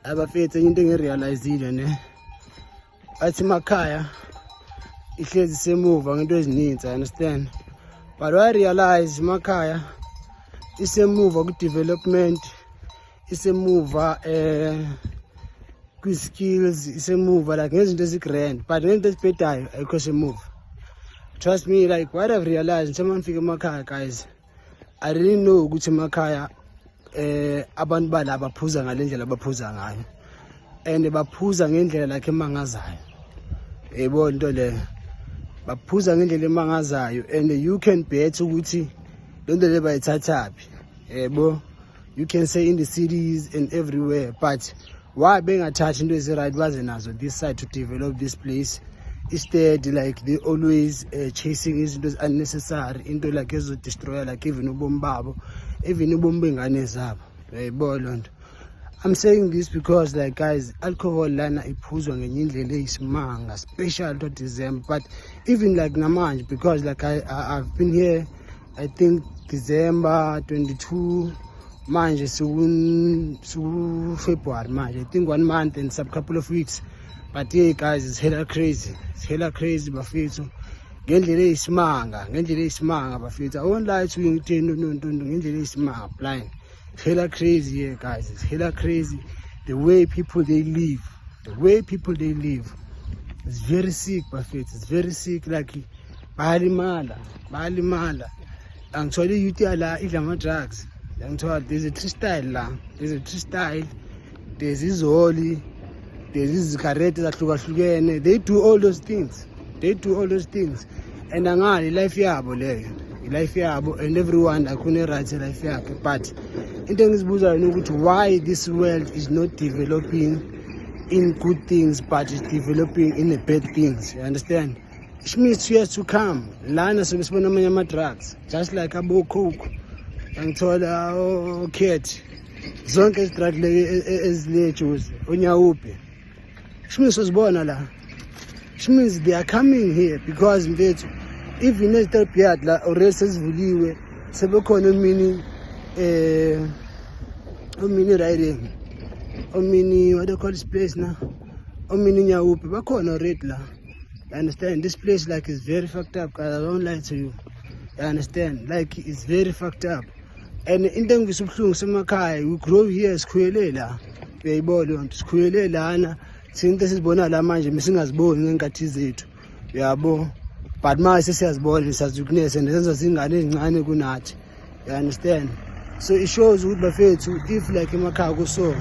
abafethu into engirealizile ne athi emakhaya ihlezi semuva ngento ezininzi, I understand, but I realize emakhaya isemuva ku development, isemuva ku skills, isemuva like ngezinto ezigrand, but ngento ezibhedayo ayikho semuva. Trust me, like what I've realized njengoba ngifika emakhaya guys, I really know ukuthi emakhaya abantu bala baphuza ngalendlela abaphuza ngayo, and baphuza ngendlela like emangazayo. Yebo into le baphuza ngendlela emangazayo, and you can bet ukuthi lento le bayithathaphi. Yebo, you can say in the cities and everywhere, but why bengathathi into ezi right baze nazo this side to develop this place? Instead, like they always chasing izinto unnecessary, into like ezo destroy like even ubomi babo, even ubomi bengane zabo. Yebo lonto. I'm saying this because like guys, alcohol lana iphuzwa ngenye indlela eyisimanga, special to December, but even like namanje, because like I've been here I think December 22 manje su February manje, I think 1 month and some couple of weeks. But yeah guys, it's hella crazy, bafethu ngendlela eyisimanga bafethu. I won't lie to you, ngendlela eyisimanga blind. It's hella crazy here guys, it's hella crazy the way people they live, it's very sick bafethu, it's very sick. Like bayalimala angithola youth yala idla ama drugs. Angithola there's a tree style la, there's izoli, there's izigarette ezahlukahlukene. They do all those things, and angali life yabo leyo, life yabo, and everyone akune right life yakhe. But into engizibuza ukuthi why this world is not developing in good things but is developing in the bad things, you understand? It means years to come lana sibona amanye ama drugs just like abo coke, angithola o cat, zonke ezi drugs ezilejuice onyawupe. It means they are coming here because even as the piat la already sezivuliwe sebekhona omini riding, omini what do you call this place now, omini nyawupe bakhona already la. You understand? This place like is very fucked up guys, I don't lie to you. You understand? Like it's very fucked up. And into engisubhlungu semakhaya, we grow here sikhwelela. Uyayibona sikhwele lana, sinto esizibona la manje misingaziboni ngenkathi zethu. Uyabo, but manje sesiyazibona sazukunese nezenzo zingane ezincane kunathi. You understand? So it shows ukuthi bafethu if like emakhaya kuso